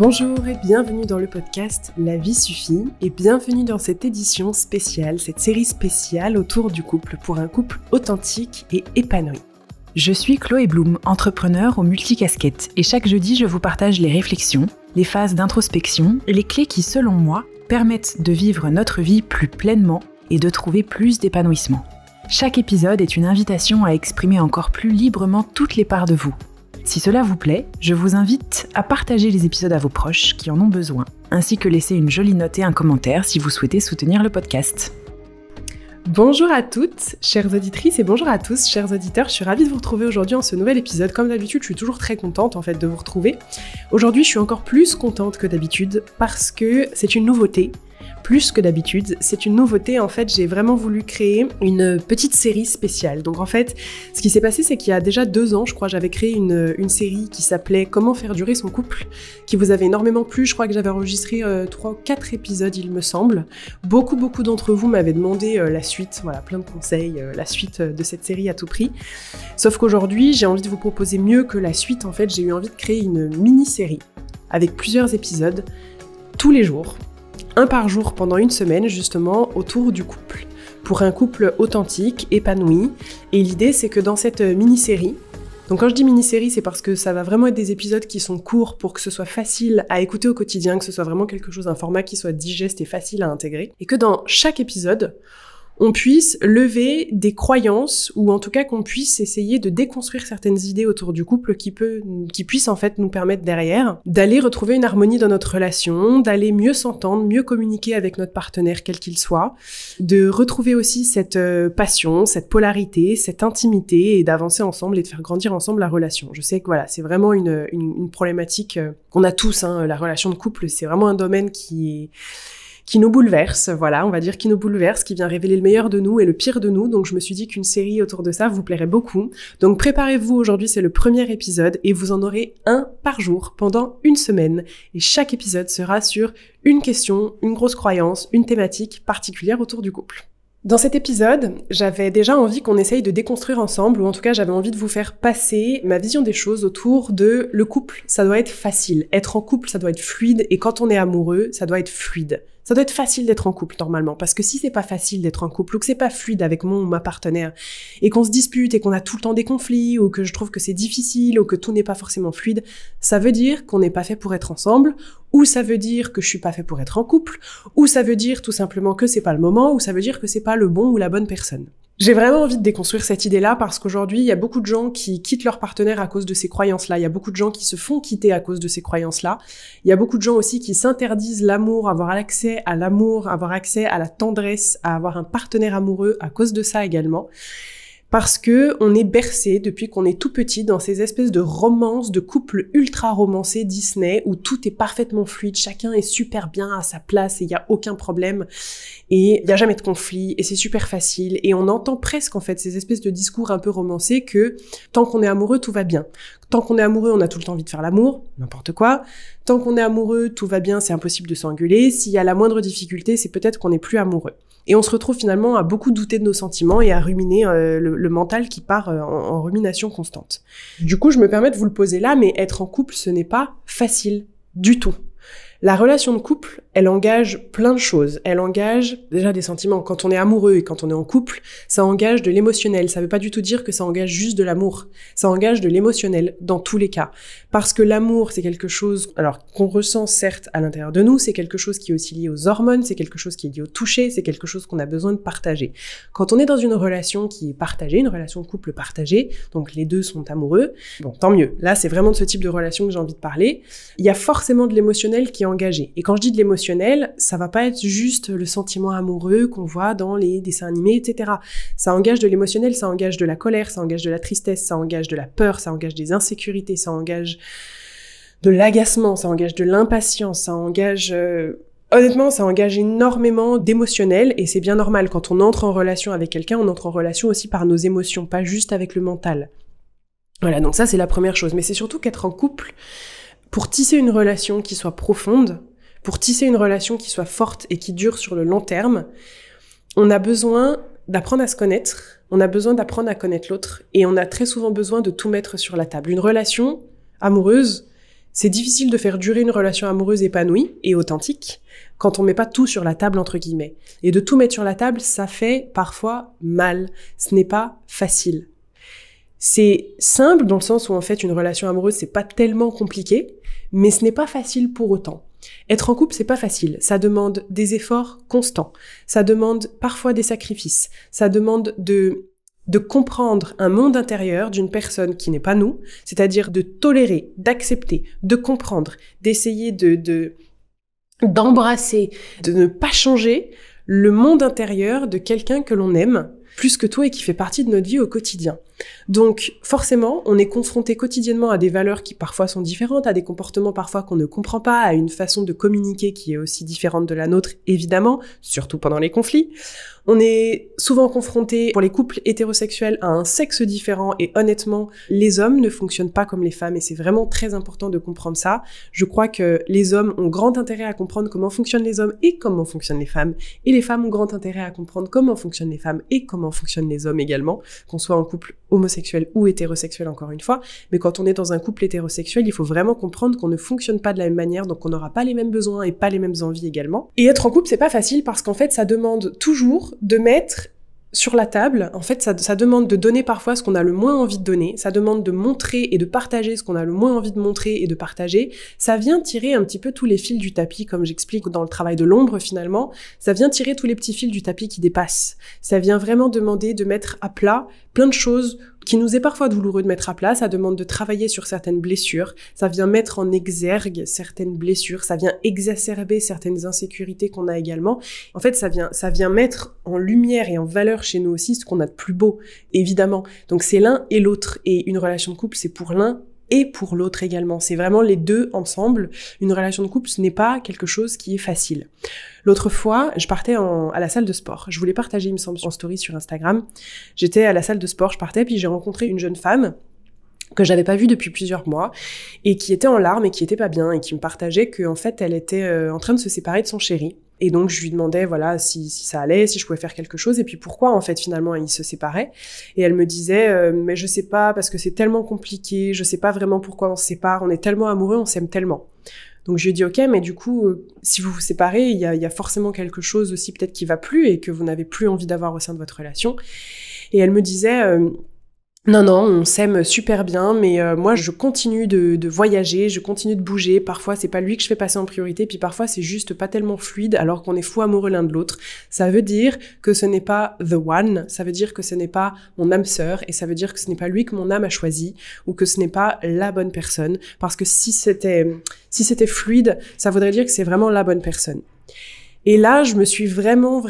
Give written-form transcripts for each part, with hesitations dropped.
Bonjour et bienvenue dans le podcast La vie suffit et bienvenue dans cette édition spéciale, cette série spéciale autour du couple pour un couple authentique et épanoui. Je suis Chloé Bloom, entrepreneur aux multicasquettes et chaque jeudi je vous partage les réflexions, les phases d'introspection et les clés qui selon moi permettent de vivre notre vie plus pleinement et de trouver plus d'épanouissement. Chaque épisode est une invitation à exprimer encore plus librement toutes les parts de vous. Si cela vous plaît, je vous invite à partager les épisodes à vos proches qui en ont besoin, ainsi que laisser une jolie note et un commentaire si vous souhaitez soutenir le podcast. Bonjour à toutes, chères auditrices, et bonjour à tous, chers auditeurs. Je suis ravie de vous retrouver aujourd'hui en ce nouvel épisode. Comme d'habitude, je suis toujours très contente de vous retrouver. Aujourd'hui, je suis encore plus contente que d'habitude parce que c'est une nouveauté. Plus que d'habitude, c'est une nouveauté. En fait, j'ai vraiment voulu créer une petite série spéciale. Donc en fait, ce qui s'est passé, c'est qu'il y a déjà 2 ans, je crois, j'avais créé une série qui s'appelait « Comment faire durer son couple », qui vous avait énormément plu. Je crois que j'avais enregistré 3 ou 4 épisodes, il me semble. Beaucoup d'entre vous m'avaient demandé la suite, voilà, plein de conseils, la suite de cette série à tout prix. Sauf qu'aujourd'hui, j'ai envie de vous proposer mieux que la suite. En fait, j'ai eu envie de créer une mini-série avec plusieurs épisodes tous les jours. Un par jour pendant une semaine, justement, autour du couple. Pour un couple authentique, épanoui. Et l'idée, c'est que dans cette mini-série, donc quand je dis mini-série, c'est parce que ça va vraiment être des épisodes qui sont courts pour que ce soit facile à écouter au quotidien, que ce soit vraiment quelque chose, un format qui soit digeste et facile à intégrer. Et que dans chaque épisode, on puisse lever des croyances, ou en tout cas qu'on puisse essayer de déconstruire certaines idées autour du couple qui puissent en fait nous permettre derrière d'aller retrouver une harmonie dans notre relation, d'aller mieux s'entendre, mieux communiquer avec notre partenaire quel qu'il soit, de retrouver aussi cette passion, cette polarité, cette intimité et d'avancer ensemble et de faire grandir ensemble la relation. Je sais que voilà, c'est vraiment une problématique qu'on a tous, la relation de couple, c'est vraiment un domaine qui nous bouleverse, voilà, on va dire qui nous bouleverse, qui vient révéler le meilleur de nous et le pire de nous, donc je me suis dit qu'une série autour de ça vous plairait beaucoup. Donc préparez-vous, aujourd'hui c'est le premier épisode et vous en aurez un par jour pendant une semaine. Et chaque épisode sera sur une question, une grosse croyance, une thématique particulière autour du couple. Dans cet épisode, j'avais déjà envie qu'on essaye de déconstruire ensemble, ou en tout cas j'avais envie de vous faire passer ma vision des choses autour de le couple, ça doit être facile. Être en couple, ça doit être fluide, et quand on est amoureux, ça doit être fluide. Ça doit être facile d'être en couple normalement, parce que si c'est pas facile d'être en couple, ou que c'est pas fluide avec mon ou ma partenaire, et qu'on se dispute et qu'on a tout le temps des conflits, ou que je trouve que c'est difficile, ou que tout n'est pas forcément fluide, ça veut dire qu'on n'est pas fait pour être ensemble, ou ça veut dire que je suis pas fait pour être en couple, ou ça veut dire tout simplement que c'est pas le moment, ou ça veut dire que c'est pas le bon ou la bonne personne. J'ai vraiment envie de déconstruire cette idée-là parce qu'aujourd'hui, il y a beaucoup de gens qui quittent leur partenaire à cause de ces croyances-là. Il y a beaucoup de gens qui se font quitter à cause de ces croyances-là. Il y a beaucoup de gens aussi qui s'interdisent l'amour, avoir accès à l'amour, avoir accès à la tendresse, à avoir un partenaire amoureux à cause de ça également. Parce que on est bercé depuis qu'on est tout petit dans ces espèces de romances, de couples ultra romancés Disney où tout est parfaitement fluide, chacun est super bien à sa place et il y a aucun problème et il y a jamais de conflit et c'est super facile et on entend presque en fait ces espèces de discours un peu romancés que tant qu'on est amoureux tout va bien. Tant qu'on est amoureux, on a tout le temps envie de faire l'amour, n'importe quoi. Tant qu'on est amoureux, tout va bien, c'est impossible de s'engueuler. S'il y a la moindre difficulté, c'est peut-être qu'on n'est plus amoureux. Et on se retrouve finalement à beaucoup douter de nos sentiments et à ruminer le mental qui part en rumination constante. Du coup, je me permets de vous le poser là, mais être en couple, ce n'est pas facile du tout. La relation de couple, elle engage plein de choses. Elle engage déjà des sentiments. Quand on est amoureux et quand on est en couple, ça engage de l'émotionnel. Ça veut pas du tout dire que ça engage juste de l'amour. Ça engage de l'émotionnel dans tous les cas. Parce que l'amour, c'est quelque chose, alors qu'on ressent certes à l'intérieur de nous, c'est quelque chose qui est aussi lié aux hormones, c'est quelque chose qui est lié au toucher, c'est quelque chose qu'on a besoin de partager. Quand on est dans une relation qui est partagée, une relation de couple partagée, donc les deux sont amoureux, bon, tant mieux. Là, c'est vraiment de ce type de relation que j'ai envie de parler. Il y a forcément de l'émotionnel qui est engagé. Et quand je dis de l'émotionnel, ça va pas être juste le sentiment amoureux qu'on voit dans les dessins animés, etc. Ça engage de l'émotionnel, ça engage de la colère, ça engage de la tristesse, ça engage de la peur, ça engage des insécurités, ça engage de l'agacement, ça engage de l'impatience, ça engage... Honnêtement, ça engage énormément d'émotionnel et c'est bien normal. Quand on entre en relation avec quelqu'un, on entre en relation aussi par nos émotions, pas juste avec le mental. Voilà, donc ça c'est la première chose. Mais c'est surtout qu'être en couple, pour tisser une relation qui soit profonde, pour tisser une relation qui soit forte et qui dure sur le long terme, on a besoin d'apprendre à se connaître, on a besoin d'apprendre à connaître l'autre et on a très souvent besoin de tout mettre sur la table. Une relation amoureuse, C'est difficile de faire durer une relation amoureuse épanouie et authentique quand on met pas tout sur la table, entre guillemets. Et de tout mettre sur la table, ça fait parfois mal. Ce n'est pas facile. C'est simple dans le sens où en fait une relation amoureuse c'est pas tellement compliqué, mais ce n'est pas facile pour autant. Être en couple c'est pas facile, ça demande des efforts constants, ça demande parfois des sacrifices, ça demande de comprendre un monde intérieur d'une personne qui n'est pas nous, c'est-à-dire de tolérer, d'accepter, de comprendre, d'essayer d'embrasser, de ne pas changer le monde intérieur de quelqu'un que l'on aime plus que tout et qui fait partie de notre vie au quotidien. Donc forcément, on est confronté quotidiennement à des valeurs qui parfois sont différentes, à des comportements parfois qu'on ne comprend pas, à une façon de communiquer qui est aussi différente de la nôtre, évidemment, surtout pendant les conflits. On est souvent confronté, pour les couples hétérosexuels, à un sexe différent et honnêtement, les hommes ne fonctionnent pas comme les femmes et c'est vraiment très important de comprendre ça. Je crois que les hommes ont grand intérêt à comprendre comment fonctionnent les hommes et comment fonctionnent les femmes et les femmes ont grand intérêt à comprendre comment fonctionnent les femmes et comment fonctionnent les hommes également, qu'on soit en couple homosexuel ou hétérosexuel encore une fois, mais quand on est dans un couple hétérosexuel, il faut vraiment comprendre qu'on ne fonctionne pas de la même manière, donc on n'aura pas les mêmes besoins et pas les mêmes envies également. Et être en couple, c'est pas facile parce qu'en fait, ça demande toujours de mettre sur la table, en fait, ça demande de donner parfois ce qu'on a le moins envie de donner, ça demande de montrer et de partager ce qu'on a le moins envie de montrer et de partager, ça vient tirer un petit peu tous les fils du tapis, comme j'explique dans le travail de l'ombre finalement, ça vient tirer tous les petits fils du tapis qui dépassent, ça vient vraiment demander de mettre à plat plein de choses qui nous est parfois douloureux de mettre à plat, ça demande de travailler sur certaines blessures, ça vient mettre en exergue certaines blessures, ça vient exacerber certaines insécurités qu'on a également. En fait, ça vient mettre en lumière et en valeur chez nous aussi ce qu'on a de plus beau, évidemment. Donc c'est l'un et l'autre. Et une relation de couple, c'est pour l'un et pour l'autre également. C'est vraiment les deux ensemble. Une relation de couple, ce n'est pas quelque chose qui est facile. L'autre fois, je partais à la salle de sport. Je voulais partager, il me semble, en story sur Instagram. J'étais à la salle de sport, je partais, puis j'ai rencontré une jeune femme que j'avais pas vue depuis plusieurs mois et qui était en larmes et qui était pas bien et qui me partageait qu'en fait, elle était en train de se séparer de son chéri. Et donc, je lui demandais, voilà, si ça allait, si je pouvais faire quelque chose, et puis pourquoi, en fait, finalement, ils se séparaient. Et elle me disait, mais je sais pas, parce que c'est tellement compliqué, je sais pas vraiment pourquoi on se sépare, on est tellement amoureux, on s'aime tellement. Donc, je lui ai dit, ok, mais du coup, si vous vous séparez, il y a forcément quelque chose aussi, peut-être qui va plus, et que vous n'avez plus envie d'avoir au sein de votre relation. Et elle me disait, non, on s'aime super bien, mais moi, je continue de voyager, je continue de bouger. Parfois, c'est pas lui que je fais passer en priorité, puis parfois, c'est juste pas tellement fluide, alors qu'on est fou amoureux l'un de l'autre. Ça veut dire que ce n'est pas the one, ça veut dire que ce n'est pas mon âme sœur, et ça veut dire que ce n'est pas lui que mon âme a choisi, ou que ce n'est pas la bonne personne, parce que si c'était fluide, ça voudrait dire que c'est vraiment la bonne personne. Et là, je me suis vraiment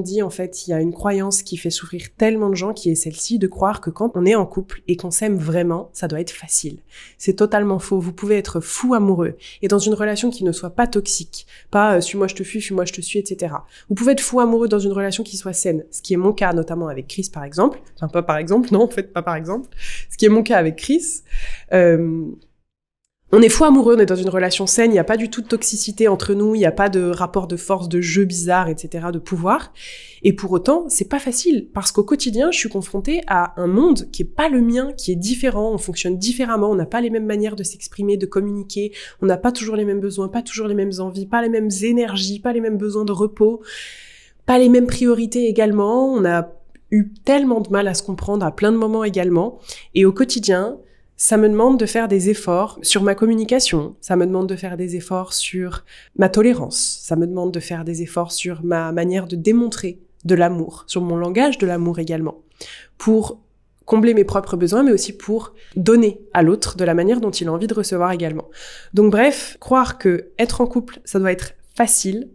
dit, en fait, il y a une croyance qui fait souffrir tellement de gens, qui est celle-ci, de croire que quand on est en couple et qu'on s'aime vraiment, ça doit être facile. C'est totalement faux. Vous pouvez être fou amoureux et dans une relation qui ne soit pas toxique, pas suis-moi je te fuis, fuis-moi je te suis, etc. Vous pouvez être fou amoureux dans une relation qui soit saine, ce qui est mon cas notamment avec Chris par exemple. Enfin, pas par exemple, non, en fait, pas par exemple. Ce qui est mon cas avec Chris. On est fou amoureux, on est dans une relation saine, il n'y a pas du tout de toxicité entre nous, il n'y a pas de rapport de force, de jeu bizarre, etc., de pouvoir. Et pour autant, c'est pas facile, parce qu'au quotidien, je suis confrontée à un monde qui est pas le mien, qui est différent, on fonctionne différemment, on n'a pas les mêmes manières de s'exprimer, de communiquer, on n'a pas toujours les mêmes besoins, pas toujours les mêmes envies, pas les mêmes énergies, pas les mêmes besoins de repos, pas les mêmes priorités également, on a eu tellement de mal à se comprendre à plein de moments également, et au quotidien, ça me demande de faire des efforts sur ma communication, ça me demande de faire des efforts sur ma tolérance, ça me demande de faire des efforts sur ma manière de démontrer de l'amour, sur mon langage de l'amour également, pour combler mes propres besoins, mais aussi pour donner à l'autre de la manière dont il a envie de recevoir également. Donc bref, croire que être en couple, ça doit être facile,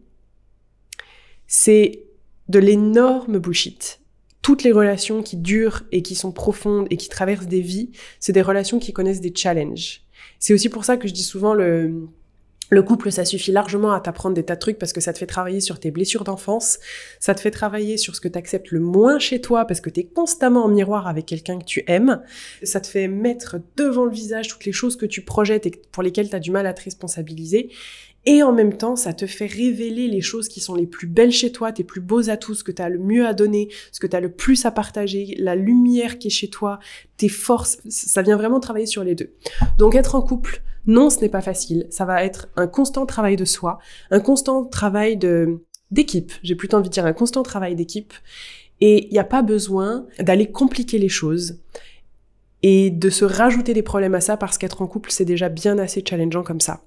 c'est de l'énorme bullshit. Toutes les relations qui durent et qui sont profondes et qui traversent des vies, c'est des relations qui connaissent des challenges. C'est aussi pour ça que je dis souvent le couple, ça suffit largement à t'apprendre des tas de trucs parce que ça te fait travailler sur tes blessures d'enfance, ça te fait travailler sur ce que t'acceptes le moins chez toi parce que t'es constamment en miroir avec quelqu'un que tu aimes, ça te fait mettre devant le visage toutes les choses que tu projettes et pour lesquelles t'as du mal à te responsabiliser. Et en même temps, ça te fait révéler les choses qui sont les plus belles chez toi, tes plus beaux atouts, ce que tu as le mieux à donner, ce que tu as le plus à partager, la lumière qui est chez toi, tes forces, ça vient vraiment travailler sur les deux. Donc être en couple Non, ce n'est pas facile. Ça va être un constant travail de soi, un constant travail d'équipe. J'ai plutôt envie de dire un constant travail d'équipe. Et il n'y a pas besoin d'aller compliquer les choses et de se rajouter des problèmes à ça parce qu'être en couple, c'est déjà bien assez challengeant comme ça.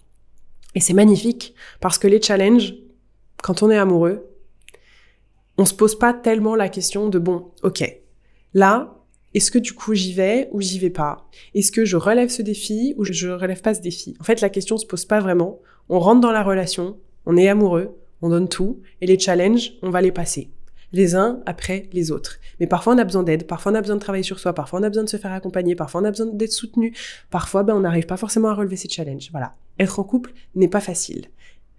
Et c'est magnifique parce que les challenges, quand on est amoureux, on se pose pas tellement la question de bon, ok, là, est-ce que du coup j'y vais ou j'y vais pas? Est-ce que je relève ce défi ou je relève pas ce défi? En fait, la question se pose pas vraiment. On rentre dans la relation, on est amoureux, on donne tout, et les challenges, on va les passer. Les uns après les autres. Mais parfois on a besoin d'aide, parfois on a besoin de travailler sur soi, parfois on a besoin de se faire accompagner, parfois on a besoin d'être soutenu, parfois on n'arrive pas forcément à relever ces challenges. Voilà. Être en couple n'est pas facile.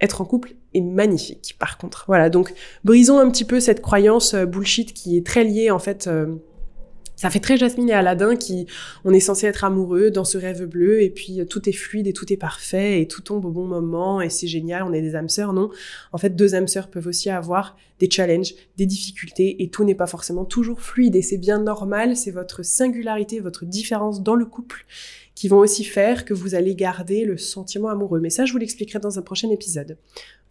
Être en couple est magnifique, par contre. Voilà, donc brisons un petit peu cette croyance bullshit qui est très liée, en fait, ça fait très Jasmine et Aladdin on est censé être amoureux dans ce rêve bleu et puis tout est fluide et tout est parfait et tout tombe au bon moment et c'est génial, on est des âmes sœurs. Non, en fait, 2 âmes sœurs peuvent aussi avoir des challenges, des difficultés et tout n'est pas forcément toujours fluide et c'est bien normal, c'est votre singularité, votre différence dans le couple qui vont aussi faire que vous allez garder le sentiment amoureux. Mais ça, je vous l'expliquerai dans un prochain épisode.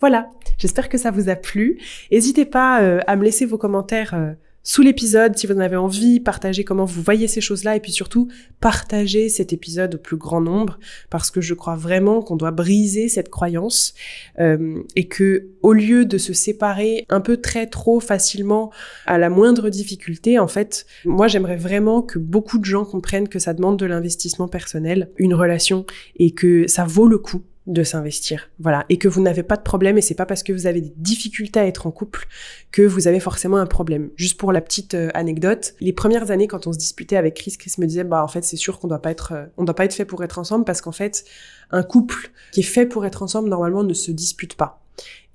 Voilà, j'espère que ça vous a plu. N'hésitez pas à me laisser vos commentaires sous l'épisode, si vous en avez envie, partagez comment vous voyez ces choses-là et puis surtout, partagez cet épisode au plus grand nombre parce que je crois vraiment qu'on doit briser cette croyance et que au lieu de se séparer un peu trop facilement à la moindre difficulté, en fait, moi j'aimerais vraiment que beaucoup de gens comprennent que ça demande de l'investissement personnel, une relation et que ça vaut le coup de s'investir, voilà, et que vous n'avez pas de problème et c'est pas parce que vous avez des difficultés à être en couple que vous avez forcément un problème. Juste pour la petite anecdote, les premières années quand on se disputait avec Chris me disait en fait c'est sûr qu'on doit pas être fait pour être ensemble parce qu'en fait un couple qui est fait pour être ensemble normalement ne se dispute pas.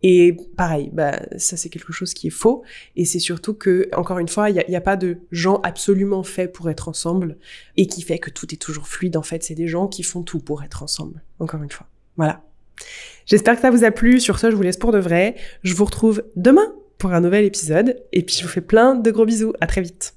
Et pareil, ça c'est quelque chose qui est faux et c'est surtout que encore une fois, il y a pas de gens absolument faits pour être ensemble et qui fait que tout est toujours fluide. En fait, c'est des gens qui font tout pour être ensemble. Encore une fois. Voilà. J'espère que ça vous a plu. Sur ce, je vous laisse pour de vrai. Je vous retrouve demain pour un nouvel épisode. Et puis, je vous fais plein de gros bisous. À très vite.